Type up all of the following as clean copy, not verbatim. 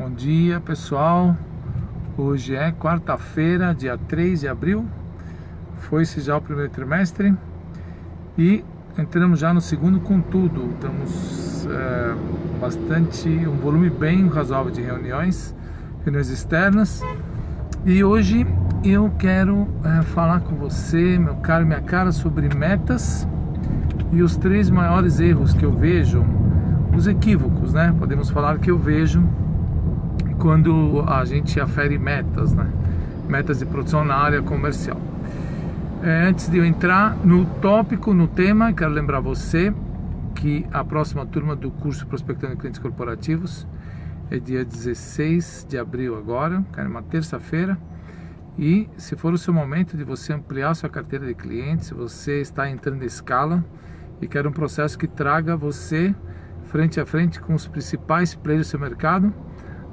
Bom dia, pessoal. Hoje é quarta-feira, dia 3 de abril. Foi-se já o primeiro trimestre e entramos já no segundo com tudo. Temos um volume bem razoável de reuniões externas. E hoje eu quero falar com você, meu caro e minha cara, sobre metas e os 3 maiores erros que eu vejo, os equívocos, né? Podemos falar que eu vejo quando a gente afere metas, né? Metas de produção na área comercial. Antes de eu entrar no tópico, no tema, quero lembrar você que a próxima turma do curso Prospectando Clientes Corporativos é dia 16 de abril agora, é uma terça-feira. E se for o seu momento de você ampliar sua carteira de clientes, se você está entrando em escala e quer um processo que traga você frente a frente com os principais players do seu mercado,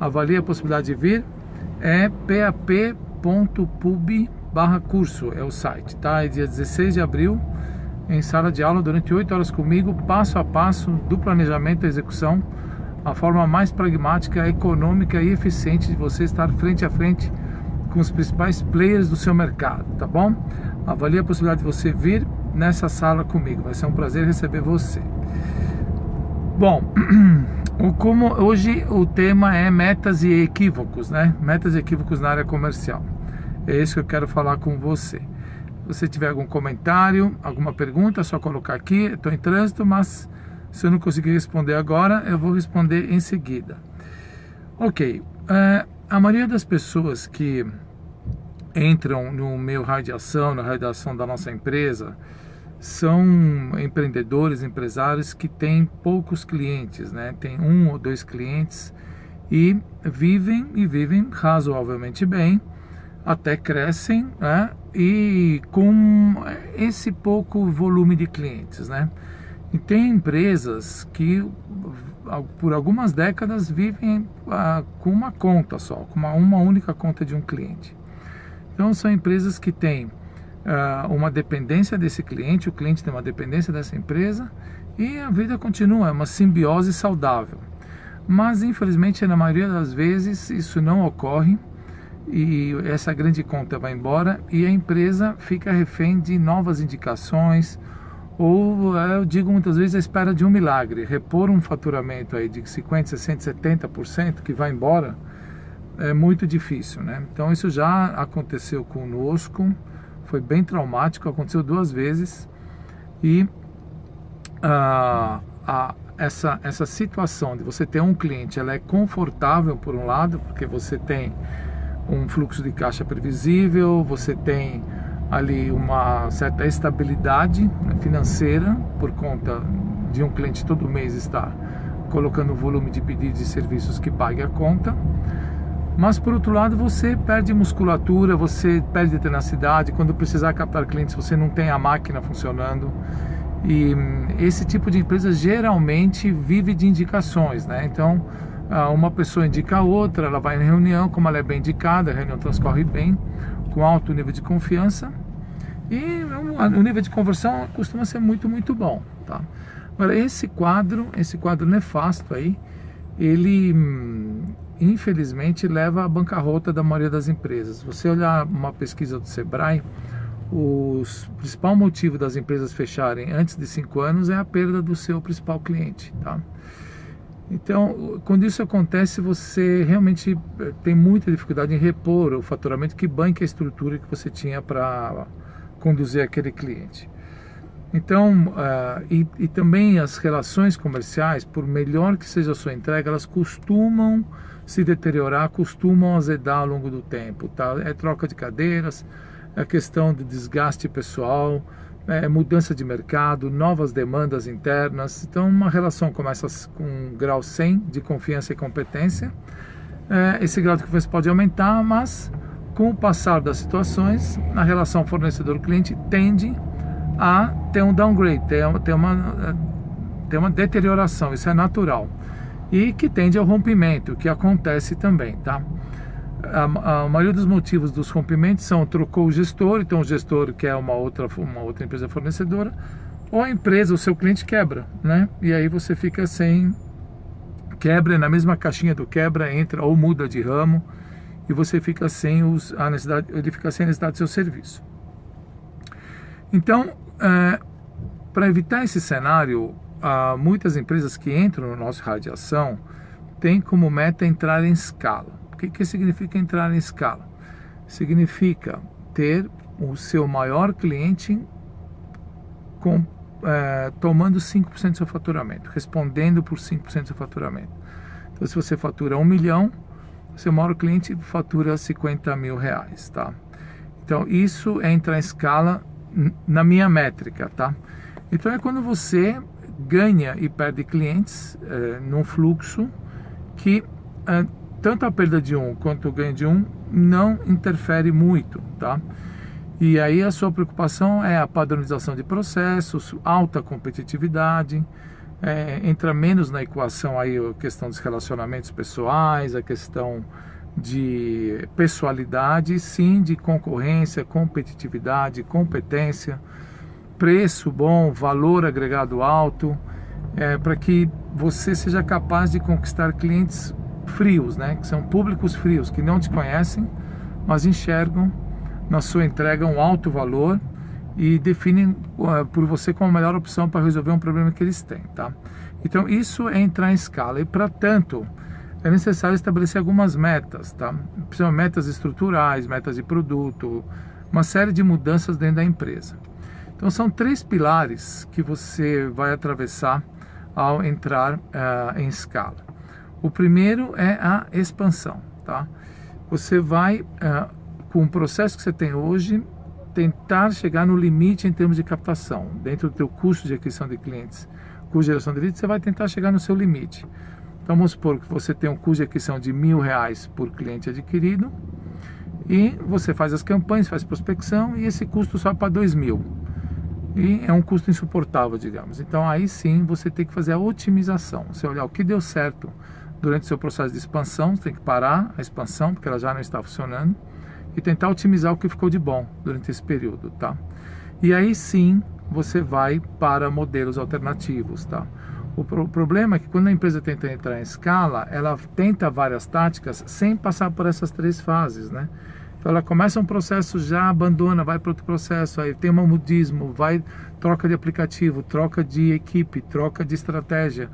avalie a possibilidade de vir. É pap.pub/curso, é o site, tá? É dia 16 de abril, em sala de aula, durante 8 horas comigo, passo a passo, do planejamento à execução, a forma mais pragmática, econômica e eficiente de você estar frente a frente com os principais players do seu mercado, tá bom? Avalie a possibilidade de você vir nessa sala comigo, vai ser um prazer receber você. Bom, como hoje o tema é metas e equívocos, né? Metas e equívocos na área comercial. É isso que eu quero falar com você. Se você tiver algum comentário, alguma pergunta, é só colocar aqui. Estou em trânsito, mas se eu não conseguir responder agora, eu vou responder em seguida. Ok, a maioria das pessoas que entram no meu raio de ação, na raio de ação da nossa empresa, são empreendedores, empresários que têm poucos clientes, né? Tem 1 ou 2 clientes e vivem razoavelmente bem, até crescem, né? E com esse pouco volume de clientes, né? E tem empresas que por algumas décadas vivem com uma conta só, com uma única conta de um cliente. Então são empresas que têm uma dependência desse cliente, o cliente tem uma dependência dessa empresa e a vida continua, é uma simbiose saudável. Mas infelizmente na maioria das vezes isso não ocorre e essa grande conta vai embora e a empresa fica refém de novas indicações, ou eu digo muitas vezes a espera de um milagre. Repor um faturamento aí de 50%, 60%, 70% que vai embora é muito difícil, né? Então isso já aconteceu conosco, foi bem traumático, aconteceu 2 vezes e essa situação de você ter um cliente, ela é confortável por um lado, porque você tem um fluxo de caixa previsível, você tem ali uma certa estabilidade, né, financeira, por conta de um cliente todo mês estar colocando o volume de pedidos e serviços que pague a conta. Mas por outro lado você perde musculatura, você perde tenacidade, quando precisar captar clientes você não tem a máquina funcionando. E esse tipo de empresa geralmente vive de indicações, né? Então uma pessoa indica a outra, ela vai em reunião, como ela é bem indicada, a reunião transcorre bem, com alto nível de confiança e o nível de conversão costuma ser muito, muito bom, tá? Agora esse quadro nefasto aí, ele infelizmente leva à bancarrota da maioria das empresas. Se você olhar uma pesquisa do Sebrae, o principal motivo das empresas fecharem antes de 5 anos é a perda do seu principal cliente, tá? Então, quando isso acontece, você realmente tem muita dificuldade em repor o faturamento que banca a estrutura que você tinha para conduzir aquele cliente. Então, e também as relações comerciais, por melhor que seja a sua entrega, elas costumam se deteriorar, costumam azedar ao longo do tempo, tá? É troca de cadeiras, é questão de desgaste pessoal, mudança de mercado, novas demandas internas. Então uma relação começa com um grau 100 de confiança e competência, esse grau de confiança pode aumentar, mas com o passar das situações, a relação fornecedor-cliente tende a ter um downgrade, ter uma deterioração, isso é natural, e que tende ao rompimento, que acontece também, tá? A maioria dos motivos dos rompimentos são: trocou o gestor, então o gestor quer uma outra empresa fornecedora, ou a empresa, o seu cliente quebra, né? E aí você fica sem quebra, na mesma caixinha do quebra, entra ou muda de ramo e você fica sem ele fica sem a necessidade do seu serviço. Então, para evitar esse cenário, muitas empresas que entram no nosso raio de ação têm como meta entrar em escala. O que significa entrar em escala? Significa ter o seu maior cliente tomando 5% do seu faturamento, respondendo por 5% do seu faturamento. Então, se você fatura 1 milhão, seu maior cliente fatura 50 mil reais, tá? Então, isso é entrar em escala na minha métrica, tá? Então, é quando você ganha e perde clientes num fluxo que tanto a perda de um quanto o ganho de um não interfere muito, tá? E aí a sua preocupação é a padronização de processos, alta competitividade, entra menos na equação aí a questão dos relacionamentos pessoais, a questão de pessoalidade, sim de concorrência, competitividade, competência, preço bom, valor agregado alto, para que você seja capaz de conquistar clientes frios, né? Que são públicos frios, que não te conhecem, mas enxergam na sua entrega um alto valor e definem por você como a melhor opção para resolver um problema que eles têm, tá? Então isso é entrar em escala e, para tanto, é necessário estabelecer algumas metas, tá? São metas estruturais, metas de produto, uma série de mudanças dentro da empresa. Então são 3 pilares que você vai atravessar ao entrar em escala. O primeiro é a expansão, tá? Você vai com o processo que você tem hoje, tentar chegar no limite em termos de captação. Dentro do teu custo de aquisição de clientes, custo de geração de leads, você vai tentar chegar no seu limite. Então vamos supor que você tem um custo de aquisição de R$1.000 por cliente adquirido e você faz as campanhas, faz prospecção e esse custo sobe para R$2.000. E é um custo insuportável, digamos. Então aí sim você tem que fazer a otimização. Você olhar o que deu certo durante o seu processo de expansão, você tem que parar a expansão porque ela já não está funcionando e tentar otimizar o que ficou de bom durante esse período, tá? E aí sim você vai para modelos alternativos, tá? O problema é que quando a empresa tenta entrar em escala, ela tenta várias táticas sem passar por essas 3 fases, né? Então ela começa um processo, já abandona, vai para outro processo, aí tem um modismo, troca de aplicativo, troca de equipe, troca de estratégia.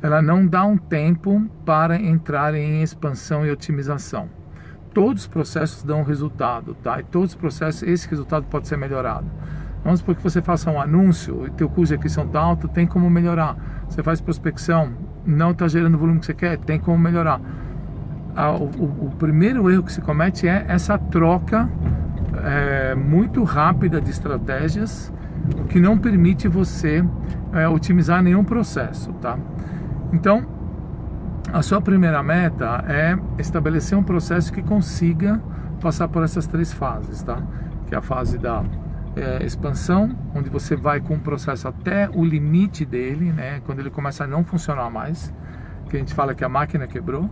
Ela não dá um tempo para entrar em expansão e otimização. Todos os processos dão resultado, tá? E todos os processos, esse resultado pode ser melhorado. Vamos supor que você faça um anúncio e teu custo de aquisição está alto, tem como melhorar. Você faz prospecção, não está gerando o volume que você quer, tem como melhorar. O primeiro erro que se comete é essa troca muito rápida de estratégias, que não permite você otimizar nenhum processo, tá? Então, a sua primeira meta é estabelecer um processo que consiga passar por essas 3 fases, tá? Que é a fase da expansão, onde você vai com o processo até o limite dele, né? Quando ele começa a não funcionar mais, que a gente fala que a máquina quebrou.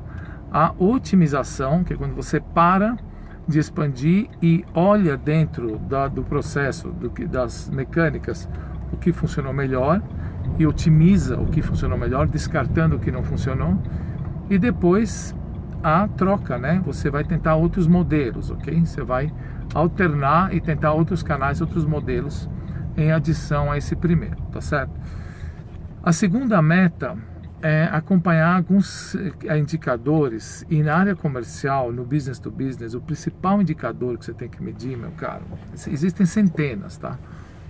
A otimização, que é quando você para de expandir e olha dentro do processo, das mecânicas, o que funcionou melhor e otimiza o que funcionou melhor, descartando o que não funcionou. E depois a troca, né? Você vai tentar outros modelos, ok? Você vai alternar e tentar outros canais, outros modelos em adição a esse primeiro, tá certo? A segunda meta é acompanhar alguns indicadores, e na área comercial, no business to business, o principal indicador que você tem que medir, meu caro, existem centenas, tá?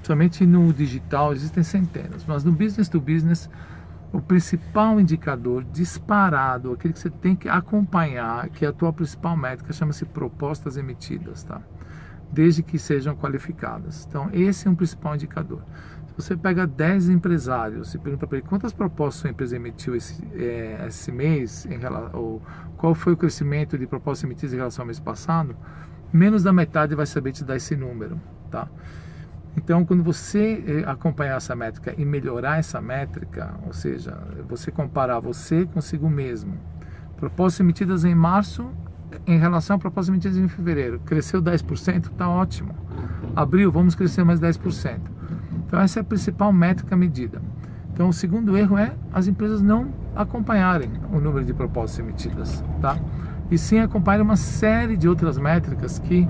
Somente no digital existem centenas, mas no business to business, o principal indicador disparado, aquele que você tem que acompanhar, que é a tua principal métrica, chama-se propostas emitidas, tá? Desde que sejam qualificadas. Então, esse é um principal indicador. Se você pega 10 empresários e pergunta para ele quantas propostas sua empresa emitiu esse mês, ou qual foi o crescimento de propostas emitidas em relação ao mês passado, menos da metade vai saber te dar esse número, tá? Então, quando você acompanhar essa métrica e melhorar essa métrica, ou seja, você comparar você consigo mesmo, propostas emitidas em março em relação a propostas emitidas em fevereiro, cresceu 10%, está ótimo. Abril, vamos crescer mais 10%. Então, essa é a principal métrica medida. Então, o segundo erro é as empresas não acompanharem o número de propostas emitidas, tá? E sim acompanharem uma série de outras métricas que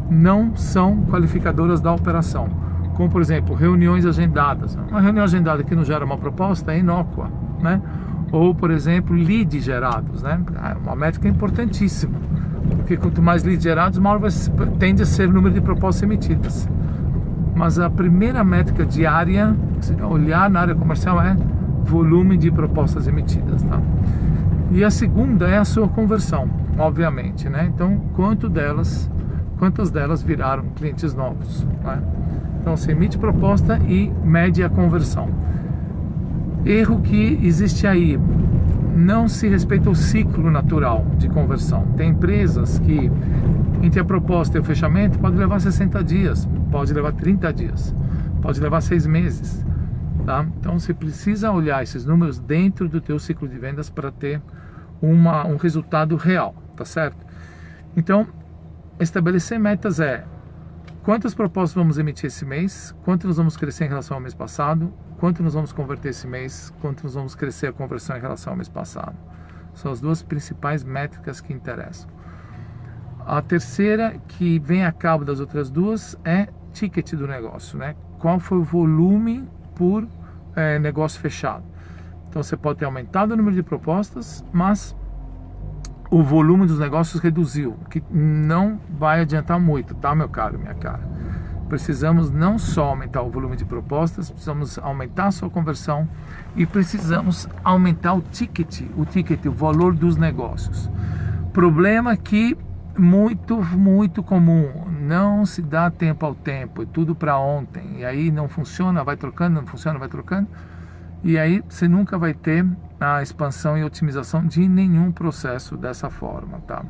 não são qualificadoras da operação, como por exemplo, reuniões agendadas. Uma reunião agendada que não gera uma proposta é inócua, né? Ou por exemplo, leads gerados, né? Uma métrica importantíssima, porque quanto mais leads gerados, maior tende a ser o número de propostas emitidas. Mas a primeira métrica diária, se olhar na área comercial, é volume de propostas emitidas, tá? E a segunda é a sua conversão, obviamente, né? Então, quantas delas viraram clientes novos, né? Então, você emite proposta e mede a conversão. Erro que existe aí, não se respeita o ciclo natural de conversão. Tem empresas que, entre a proposta e o fechamento, pode levar 60 dias, pode levar 30 dias, pode levar 6 meses, tá? Então, você precisa olhar esses números dentro do teu ciclo de vendas para ter um resultado real, tá certo? Então, estabelecer metas é quantas propostas vamos emitir esse mês, quanto nós vamos crescer em relação ao mês passado, quanto nós vamos converter esse mês, quanto nós vamos crescer a conversão em relação ao mês passado. São as duas principais métricas que interessam. A terceira, que vem a cabo das outras duas, é ticket do negócio, né? Qual foi o volume por negócio fechado. Então você pode ter aumentado o número de propostas, mas o volume dos negócios reduziu, que não vai adiantar muito, tá, meu caro, minha cara? Precisamos não só aumentar o volume de propostas, precisamos aumentar a sua conversão e precisamos aumentar o ticket, o valor dos negócios. Problema que muito comum, não se dá tempo ao tempo, é tudo para ontem, e aí não funciona, vai trocando, não funciona, vai trocando, e aí você nunca vai ter a expansão e otimização de nenhum processo dessa forma, tá?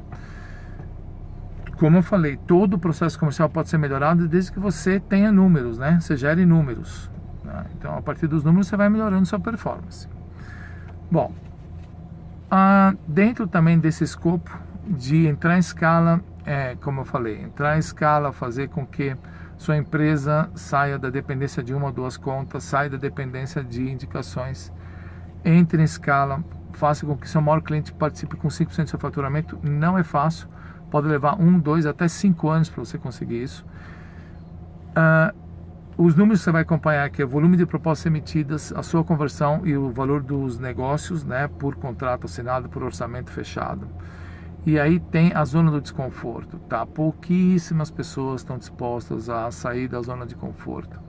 Como eu falei, todo o processo comercial pode ser melhorado desde que você tenha números, né? Você gere números, né? Então, a partir dos números, você vai melhorando sua performance. Bom, dentro também desse escopo de entrar em escala, como eu falei, entrar em escala, fazer com que sua empresa saia da dependência de uma ou duas contas, saia da dependência de indicações, entre em escala, faça com que seu maior cliente participe com 5% do seu faturamento. Não é fácil, pode levar 1, 2, até 5 anos para você conseguir isso. Os números que você vai acompanhar aqui é o volume de propostas emitidas, a sua conversão e o valor dos negócios, né, por contrato assinado, por orçamento fechado. E aí tem a zona do desconforto, tá? Pouquíssimas pessoas estão dispostas a sair da zona de conforto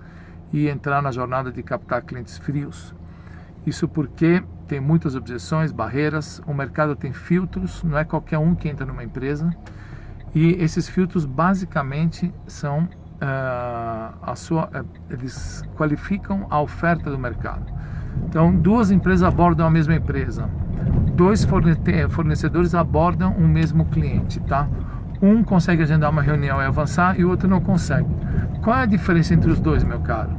e entrar na jornada de captar clientes frios. Isso porque tem muitas objeções, barreiras, o mercado tem filtros, não é qualquer um que entra numa empresa, e esses filtros basicamente são eles qualificam a oferta do mercado. Então, duas empresas abordam a mesma empresa, dois fornecedores abordam um mesmo cliente, tá? Um consegue agendar uma reunião e avançar e o outro não consegue. Qual é a diferença entre os dois, meu caro?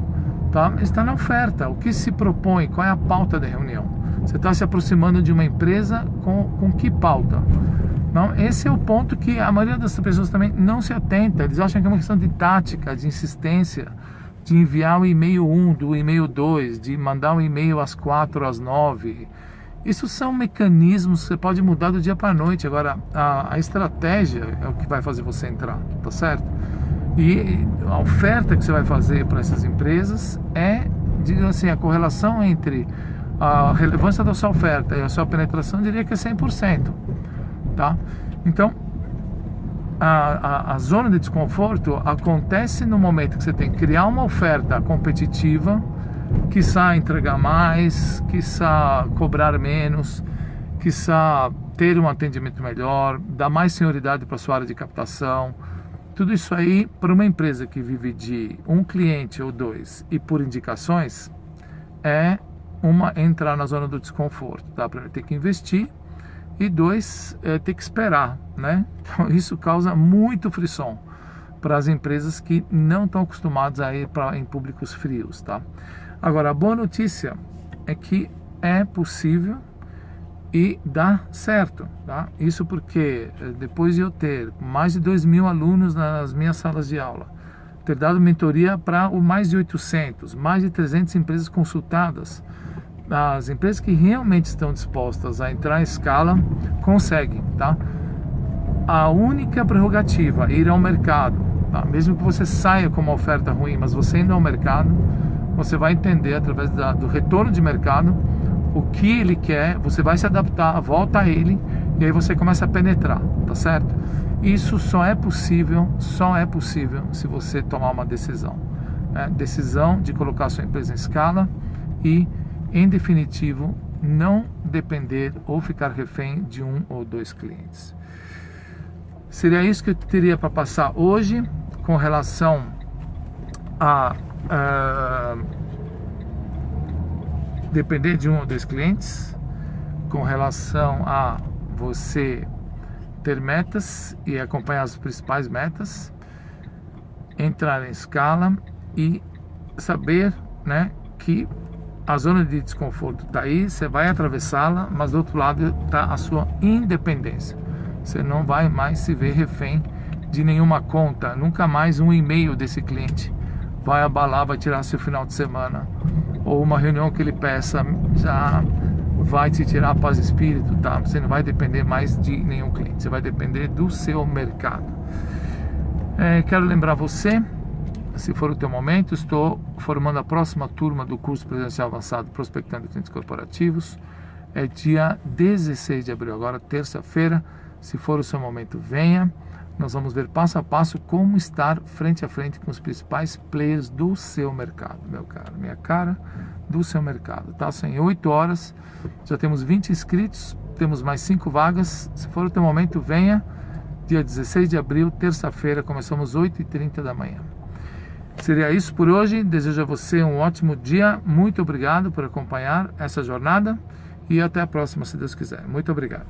Tá? Está na oferta, o que se propõe, qual é a pauta da reunião. Você está se aproximando de uma empresa com que pauta? Não, esse é o ponto que a maioria das pessoas também não se atenta. Eles acham que é uma questão de tática, de insistência, de enviar o e-mail 1, do e-mail 2, de mandar um e-mail às 4, às 9. Isso são mecanismos que você pode mudar do dia para a noite. Agora, a estratégia é o que vai fazer você entrar, tá certo? E a oferta que você vai fazer para essas empresas digamos assim, a correlação entre a relevância da sua oferta e a sua penetração, eu diria que é 100%, tá? Então, a zona de desconforto acontece no momento que você tem que criar uma oferta competitiva, quiçá entregar mais, quiçá cobrar menos, quiçá ter um atendimento melhor, dar mais senioridade para a sua área de captação. Tudo isso aí, para uma empresa que vive de um cliente ou dois e por indicações, entrar na zona do desconforto, tá? Primeiro, ter que investir, e dois, ter que esperar, né? Então, isso causa muito frisson para as empresas que não estão acostumadas a ir em públicos frios, tá? Agora, a boa notícia é que é possível e dá certo, tá? Isso porque depois de eu ter mais de 2.000 alunos nas minhas salas de aula, ter dado mentoria para mais de 800, mais de 300 empresas consultadas, as empresas que realmente estão dispostas a entrar em escala conseguem, tá? A única prerrogativa é ir ao mercado, tá? Mesmo que você saia com uma oferta ruim, mas você indo ao mercado, você vai entender através do retorno de mercado o que ele quer, você vai se adaptar, volta a ele e aí você começa a penetrar, tá certo? Isso só é possível se você tomar uma decisão, né? Decisão de colocar a sua empresa em escala e, em definitivo, não depender ou ficar refém de um ou dois clientes. Seria isso que eu teria para passar hoje com relação a depender de um ou dois clientes, com relação a você ter metas e acompanhar as principais metas, entrar em escala e saber, né, que a zona de desconforto está aí, você vai atravessá-la, mas do outro lado está a sua independência. Você não vai mais se ver refém de nenhuma conta, nunca mais um e-mail desse cliente vai abalar, vai tirar seu final de semana, ou uma reunião que ele peça já vai te tirar a paz de espírito, tá? Você não vai depender mais de nenhum cliente, você vai depender do seu mercado. Quero lembrar você, se for o teu momento, estou formando a próxima turma do curso presencial avançado Prospectando Clientes Corporativos. É dia 16 de abril, agora terça-feira. Se for o seu momento, venha. Nós vamos ver passo a passo como estar frente a frente com os principais players do seu mercado, meu caro, minha cara, do seu mercado, tá? São em 8 horas, já temos 20 inscritos, temos mais 5 vagas. Se for o teu momento, venha. Dia 16 de abril, terça-feira, começamos 8h30 da manhã. Seria isso por hoje. Desejo a você um ótimo dia. Muito obrigado por acompanhar essa jornada e até a próxima, se Deus quiser. Muito obrigado.